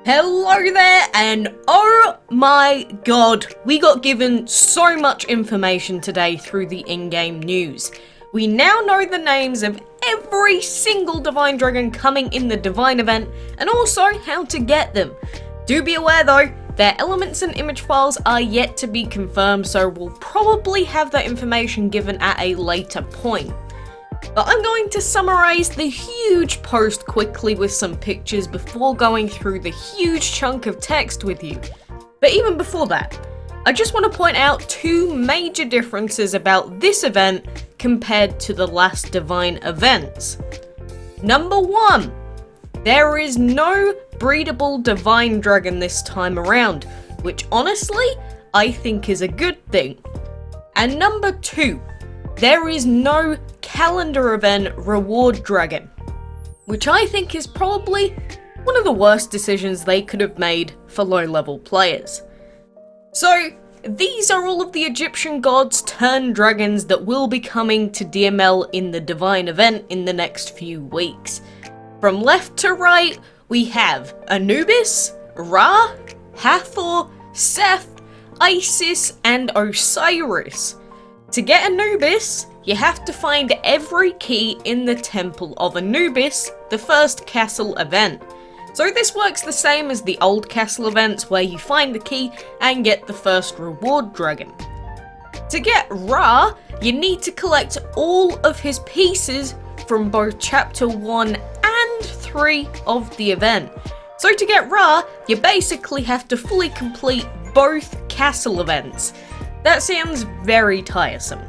Hello there, and oh my god, we got given so much information today through the in-game news. We now know the names of every single Divine Dragon coming in the Divine event, and also how to get them. Do be aware though, their elements and image files are yet to be confirmed, so we'll probably have that information given at a later point. But I'm going to summarize the huge post quickly with some pictures before going through the huge chunk of text with you. But even before that, I just want to point out two major differences about this event compared to the last Divine events. Number one, there is no breedable Divine Dragon this time around, which honestly, I think is a good thing. And number two, there is no calendar event reward dragon, which I think is probably one of the worst decisions they could have made for low level players. So these are all of the Egyptian gods turned dragons that will be coming to DML in the Divine event in the next few weeks. From left to right, we have Anubis, Ra, Hathor, Seth, Isis, and Osiris. To get Anubis, you have to find every key in the Temple of Anubis, the first castle event. So this works the same as the old castle events where you find the key and get the first reward dragon. To get Ra, you need to collect all of his pieces from both chapter 1 and 3 of the event. So to get Ra, you basically have to fully complete both castle events. That sounds very tiresome.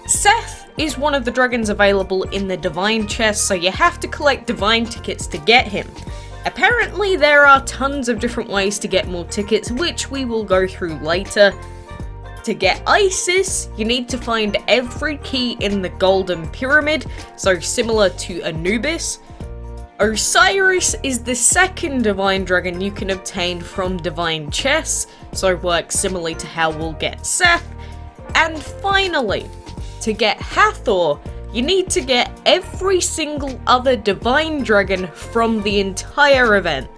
Seth is one of the dragons available in the Divine chest, so you have to collect Divine tickets to get him. Apparently there are tons of different ways to get more tickets, which we will go through later. To get Isis, you need to find every key in the Golden Pyramid, so similar to Anubis. Osiris is the second Divine Dragon you can obtain from Divine chests, so works similarly to how we'll get Seth. And finally, to get Hathor, you need to get every single other Divine Dragon from the entire event.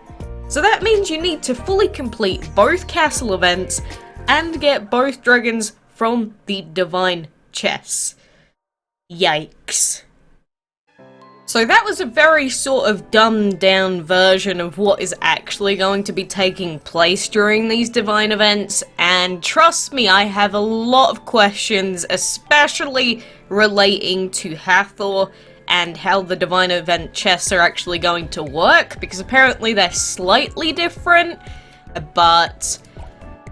So that means you need to fully complete both castle events and get both dragons from the Divine chests. Yikes. So that was a very sort of dumbed down version of what is actually going to be taking place during these Divine events, and trust me, I have a lot of questions, especially relating to Hathor and how the Divine event chests are actually going to work, because apparently they're slightly different. But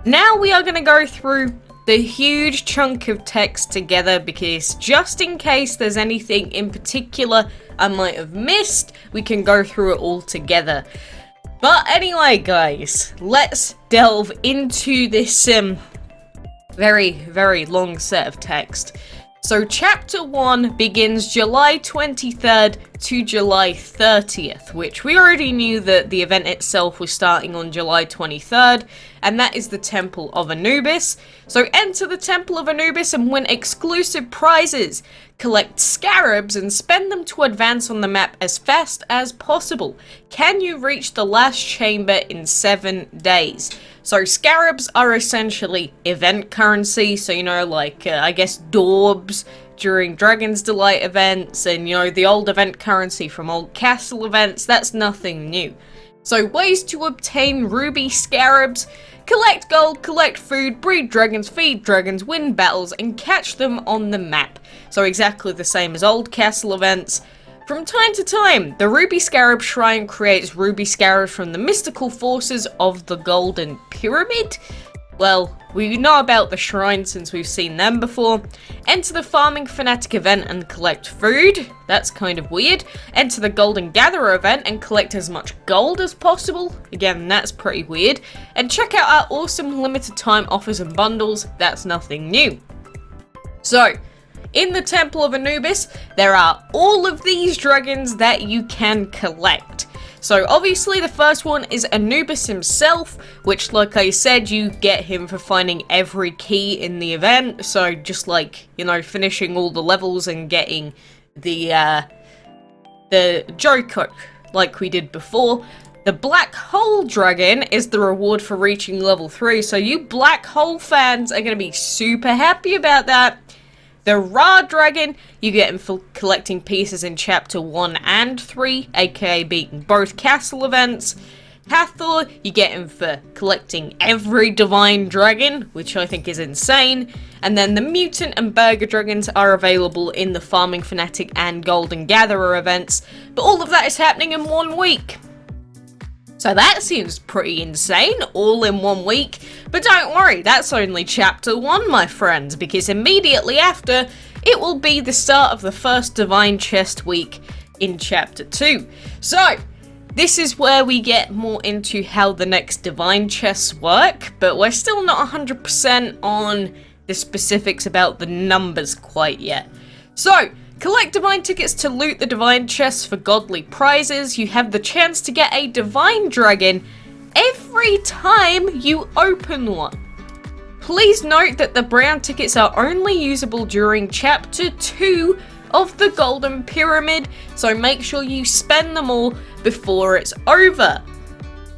now we are going to go through the huge chunk of text together, because just in case there's anything in particular I might have missed, we can go through it all together. But anyway guys, let's delve into this very, very long set of text. So chapter 1 begins July 23rd to July 30th, which we already knew that the event itself was starting on July 23rd, and that is the Temple of Anubis. So enter the Temple of Anubis and win exclusive prizes. Collect scarabs and spend them to advance on the map as fast as possible. Can you reach the last chamber in 7 days? So scarabs are essentially event currency, so you know, like I guess daubs during Dragon's Delight events, and you know, the old event currency from old castle events. That's nothing new. So ways to obtain ruby scarabs: collect gold, collect food, breed dragons, feed dragons, win battles, and catch them on the map. So exactly the same as old castle events. From time to time, the Ruby Scarab Shrine creates Ruby Scarabs from the mystical forces of the Golden Pyramid. Well, we know about the shrine since we've seen them before. Enter the Farming Fanatic event and collect food. That's kind of weird. Enter the Golden Gatherer event and collect as much gold as possible. Again, that's pretty weird. And check out our awesome limited time offers and bundles. That's nothing new. So, in the Temple of Anubis, there are all of these dragons that you can collect. So obviously the first one is Anubis himself, which like I said, you get him for finding every key in the event. So just like, you know, finishing all the levels and getting the Joker like we did before. The Black Hole Dragon is the reward for reaching level 3, so you Black Hole fans are going to be super happy about that. The Ra Dragon, you get him for collecting pieces in Chapter 1 and 3, aka beating both castle events. Hathor, you get him for collecting every Divine Dragon, which I think is insane. And then the Mutant and Burger Dragons are available in the Farming Fanatic and Golden Gatherer events, but all of that is happening in 1 week. So that seems pretty insane, all in 1 week. But don't worry, that's only Chapter 1, my friends, because immediately after, it will be the start of the first Divine Chest week in Chapter 2. So, this is where we get more into how the next Divine Chests work, but we're still not 100% on the specifics about the numbers quite yet. So, collect Divine tickets to loot the Divine Chests for godly prizes. You have the chance to get a Divine Dragon every time you open one. Please note that the brown tickets are only usable during Chapter 2 of the Golden Pyramid, so make sure you spend them all before it's over.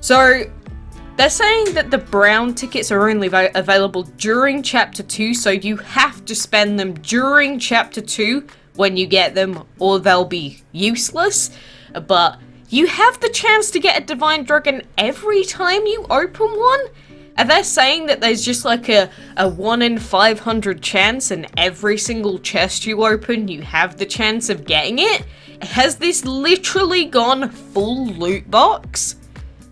So, they're saying that the brown tickets are only available during Chapter 2, so you have to spend them during Chapter 2 when you get them, or they'll be useless. But you have the chance to get a Divine Dragon every time you open one? Are they saying that there's just like a 1 in 500 chance in every single chest you open you have the chance of getting it? Has this literally gone full loot box?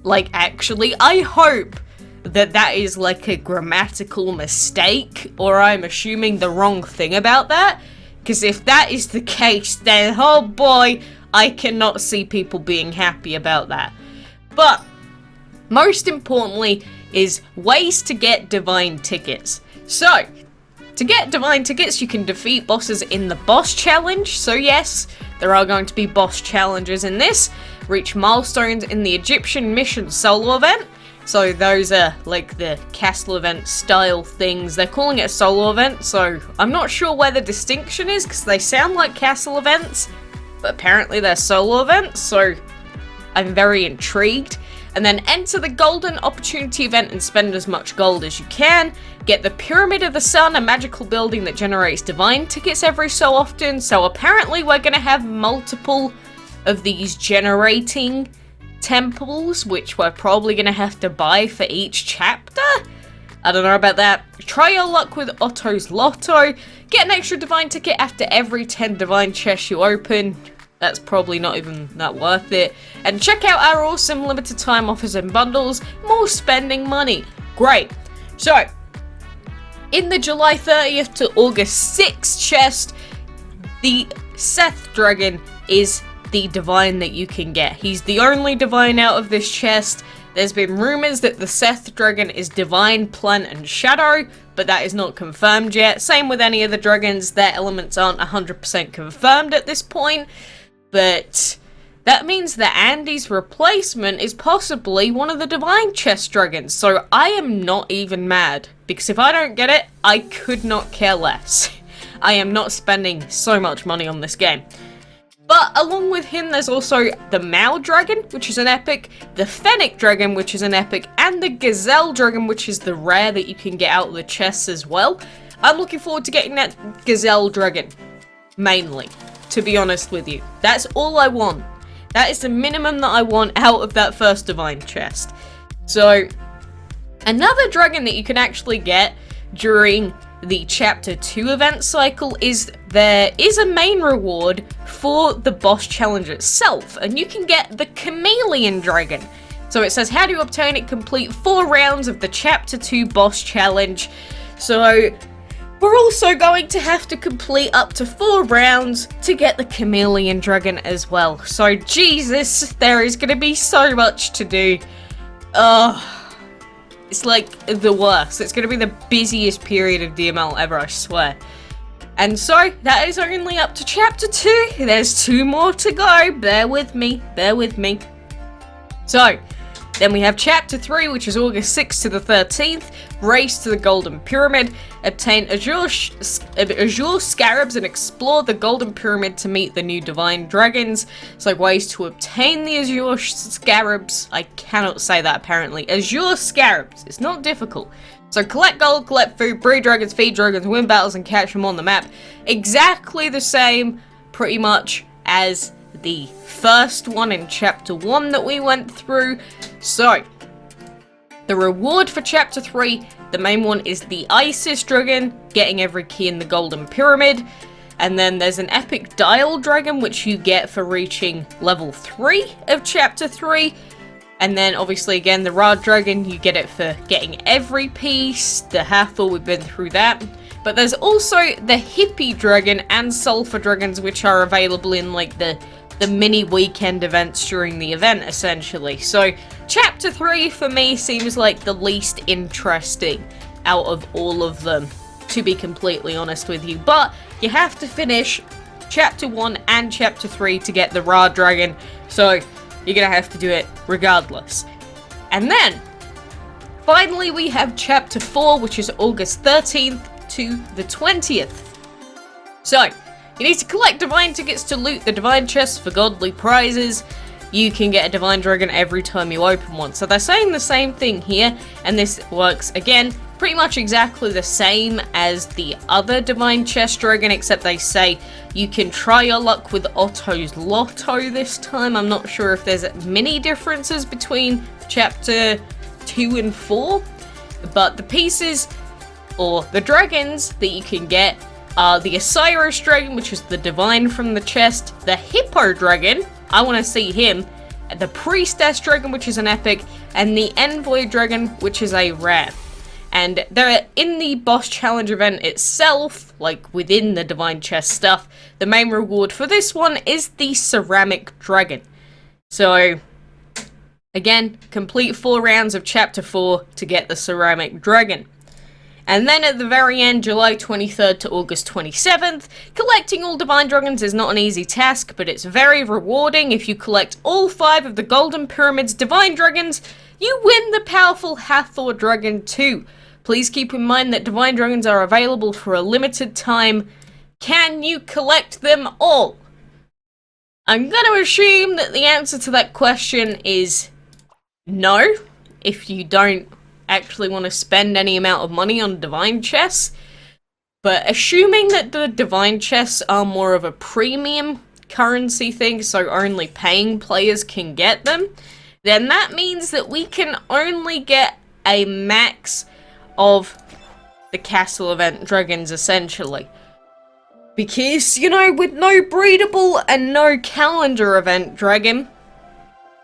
Like, actually, I hope that that is like a grammatical mistake, or I'm assuming the wrong thing about that. Because if that is the case, then oh boy, I cannot see people being happy about that. But most importantly is ways to get Divine tickets. So, to get Divine tickets, you can defeat bosses in the boss challenge. So yes, there are going to be boss challenges in this. Reach milestones in the Egyptian mission solo event. So those are like the castle event style things. They're calling it a solo event, so I'm not sure where the distinction is because they sound like castle events, but apparently they're solo events, so I'm very intrigued. And then enter the Golden Opportunity event and spend as much gold as you can. Get the Pyramid of the Sun, a magical building that generates Divine tickets every so often. So apparently we're going to have multiple of these generating temples, which we're probably going to have to buy for each chapter. I don't know about that. Try your luck with Otto's Lotto. Get an extra Divine ticket after every 10 Divine chests you open. That's probably not even that worth it. And check out our awesome limited time offers and bundles. More spending money. Great. So, in the July 30th to August 6th chest, the Seth Dragon is the Divine that you can get. He's the only Divine out of this chest. There's been rumors that the Seth Dragon is Divine, Plant, and Shadow, but that is not confirmed yet. Same with any of the dragons, their elements aren't 100% confirmed at this point. But that means that Andy's replacement is possibly one of the Divine Chest Dragons. So I am not even mad, because if I don't get it, I could not care less. I am not spending so much money on this game. But along with him, there's also the Mao Dragon, which is an epic, the Fennec Dragon, which is an epic, and the Gazelle Dragon, which is the rare that you can get out of the chests as well. I'm looking forward to getting that Gazelle Dragon, mainly. To be honest with you. That's all I want. That is the minimum that I want out of that first Divine chest. So, another dragon that you can actually get during the Chapter 2 event cycle is there is a main reward for the boss challenge itself. And you can get the Chameleon Dragon. So it says how to obtain it, complete 4 rounds of the Chapter 2 boss challenge. So we're also going to have to complete up to 4 rounds to get the Chameleon Dragon as well. So, Jesus, there is going to be so much to do. It's like the worst. It's going to be the busiest period of DML ever, I swear. And so, that is only up to Chapter 2. There's 2 more to go. Bear with me. Bear with me. So, Then we have Chapter 3, which is August 6th to the 13th, Race to the Golden Pyramid, obtain Azure Scarabs and explore the Golden Pyramid to meet the new Divine Dragons. So ways to obtain the Azure Scarabs, I cannot say that apparently, Azure Scarabs, it's not difficult. So collect gold, collect food, breed dragons, feed dragons, win battles and catch them on the map. Exactly the same, pretty much, as the first one in Chapter 1 that we went through. So, the reward for Chapter 3, the main one is the Isis Dragon, getting every key in the Golden Pyramid. And then there's an Epic Dial Dragon, which you get for reaching level 3 of Chapter 3. And then, obviously, again, the Ra Dragon, you get it for getting every piece. The Hathor, we've been through that. But there's also the Hippie Dragon and Sulfur Dragons, which are available in, like, the mini weekend events during the event, essentially. So, Chapter 3, for me, seems like the least interesting out of all of them, to be completely honest with you. But, you have to finish Chapter 1 and Chapter 3 to get the Ra Dragon, so you're gonna have to do it regardless. And then, finally, we have Chapter 4, which is August 13th to the 20th. So, you need to collect divine tickets to loot the divine chests for godly prizes. You can get a divine dragon every time you open one. So they're saying the same thing here, and this works, again, pretty much exactly the same as the other divine chest dragon, except they say you can try your luck with Otto's Lotto this time. I'm not sure if there's many differences between Chapter 2 and 4, but the pieces, or the dragons that you can get, the Osiris Dragon, which is the divine from the chest, the Hippo Dragon, I want to see him, the Priestess Dragon, which is an epic, and the Envoy Dragon, which is a rare. And they're in the boss challenge event itself, like within the divine chest stuff. The main reward for this one is the Ceramic Dragon. So, again, complete 4 rounds of Chapter 4 to get the Ceramic Dragon. And then at the very end, July 23rd to August 27th, collecting all Divine Dragons is not an easy task, but it's very rewarding. If you collect all 5 of the Golden Pyramid's Divine Dragons, you win the powerful Hathor Dragon too. Please keep in mind that Divine Dragons are available for a limited time. Can you collect them all? I'm going to assume that the answer to that question is no, if you don't actually want to spend any amount of money on divine chests. But assuming that the divine chests are more of a premium currency thing, so only paying players can get them, then that means that we can only get a max of the castle event dragons, essentially. Because, you know, with no breedable and no calendar event dragon,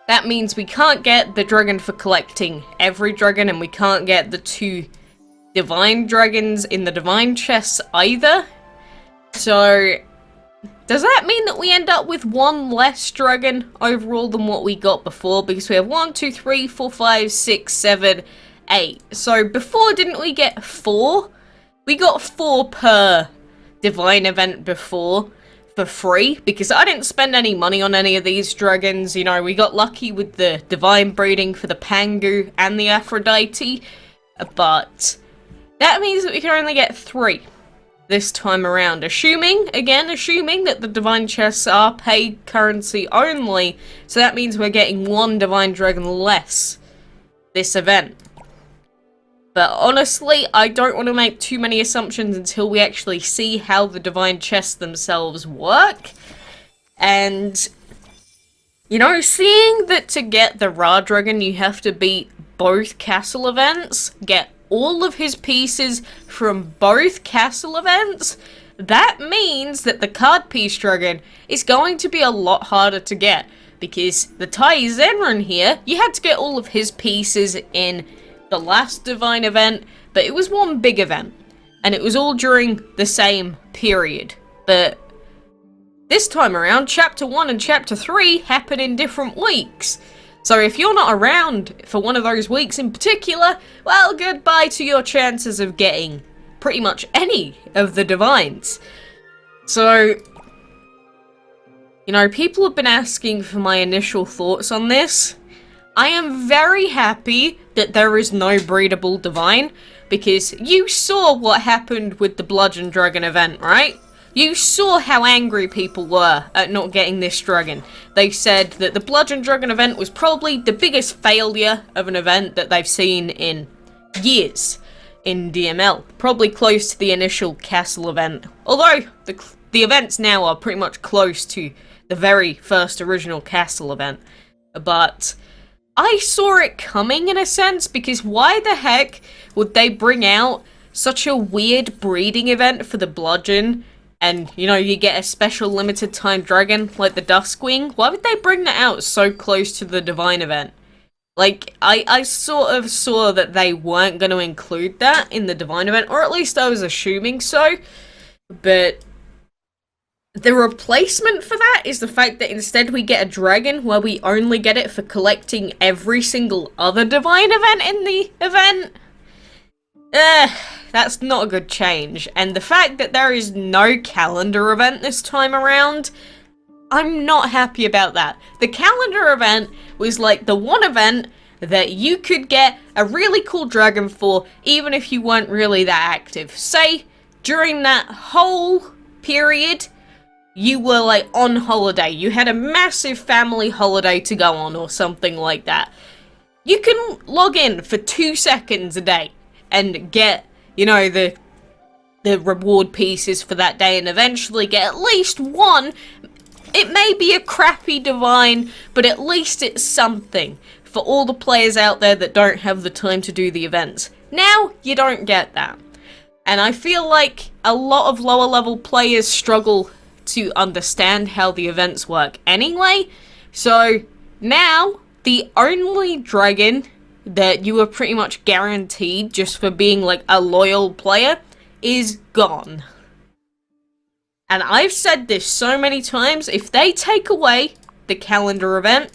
that means we can't get the dragon for collecting every dragon, and we can't get the 2 divine dragons in the divine chests either. So, does that mean that we end up with 1 less dragon overall than what we got before? Because we have 1, 2, 3, 4, 5, 6, 7, 8. So before, didn't we get 4? We got 4 per divine event before, for free, because I didn't spend any money on any of these dragons. You know, we got lucky with the divine breeding for the Pangu and the Aphrodite, but that means that we can only get 3 this time around. Assuming that the divine chests are paid currency only, so that means we're getting 1 divine dragon less this event. But honestly, I don't want to make too many assumptions until we actually see how the divine chests themselves work. And, you know, seeing that to get the Ra Dragon you have to beat both castle events, get all of his pieces from both castle events, that means that the card piece dragon is going to be a lot harder to get. Because the Tai Zenran here, you had to get all of his pieces in the last divine event, but it was one big event, and it was all during the same period. But this time around, Chapter 1 and Chapter 3 happen in different weeks. So if you're not around for one of those weeks in particular, well, goodbye to your chances of getting pretty much any of the divines. So, you know, people have been asking for my initial thoughts on this. I am very happy that there is no breedable divine, because you saw what happened with the Bludgeon Dragon event, right? You saw how angry people were at not getting this dragon. They said that the Bludgeon Dragon event was probably the biggest failure of an event that they've seen in years in DML. Probably close to the initial castle event. Although, the events now are pretty much close to the very first original castle event. But I saw it coming in a sense, because why the heck would they bring out such a weird breeding event for the Bludgeon? And, you know, you get a special limited time dragon like the Duskwing. Why would they bring that out so close to the Divine event? Like, I sort of saw that they weren't going to include that in the Divine event, or at least I was assuming so. But the replacement for that is the fact that instead we get a dragon where we only get it for collecting every single other Divine event in the event. That's not a good change. And the fact that there is no calendar event this time around, I'm not happy about that. The calendar event was like the one event that you could get a really cool dragon for, even if you weren't really that active. Say, during that whole period, you were like on holiday. You had a massive family holiday to go on or something like that. You can log in for 2 seconds a day and get, you know, the reward pieces for that day, and eventually get at least one. It may be a crappy divine, but at least it's something for all the players out there that don't have the time to do the events. Now, you don't get that. And I feel like a lot of lower level players struggle to understand how the events work anyway. So now, the only dragon that you are pretty much guaranteed just for being like a loyal player is gone. And I've said this so many times, if they take away the calendar event,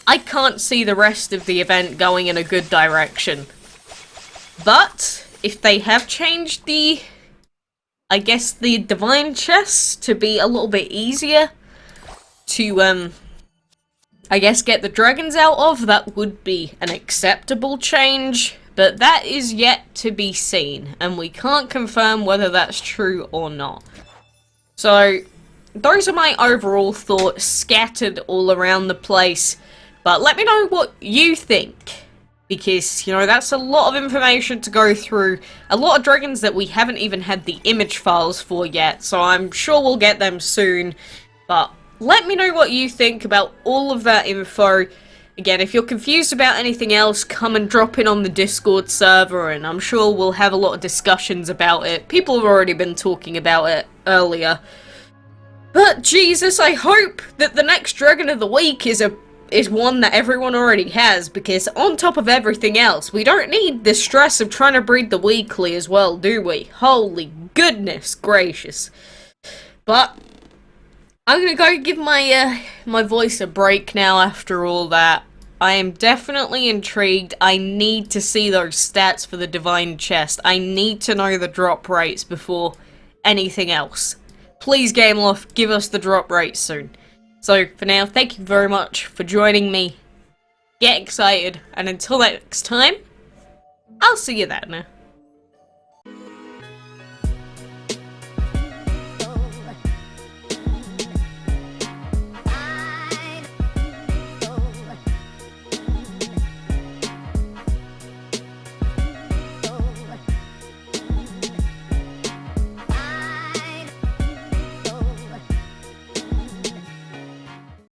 I can't see the rest of the event going in a good direction. But if they have changed the, I guess, the divine chests to be a little bit easier to I guess get the dragons out of, that would be an acceptable change, but that is yet to be seen, and we can't confirm whether that's true or not. So, those are my overall thoughts, scattered all around the place, but let me know what you think, because, you know, that's a lot of information to go through, a lot of dragons that we haven't even had the image files for yet, so I'm sure we'll get them soon, but let me know what you think about all of that info. Again, if you're confused about anything else, come and drop in on the Discord server, and I'm sure we'll have a lot of discussions about it. People have already been talking about it earlier. But Jesus, I hope that the next Dragon of the Week is one that everyone already has, because on top of everything else, we don't need the stress of trying to breed the weekly as well, do we? Holy goodness gracious. But I'm gonna go give my voice a break now after all that. I am definitely intrigued. I need to see those stats for the Divine Chest. I need to know the drop rates before anything else. Please, Gameloft, give us the drop rates soon. So, for now, thank you very much for joining me. Get excited, and until next time, I'll see you then.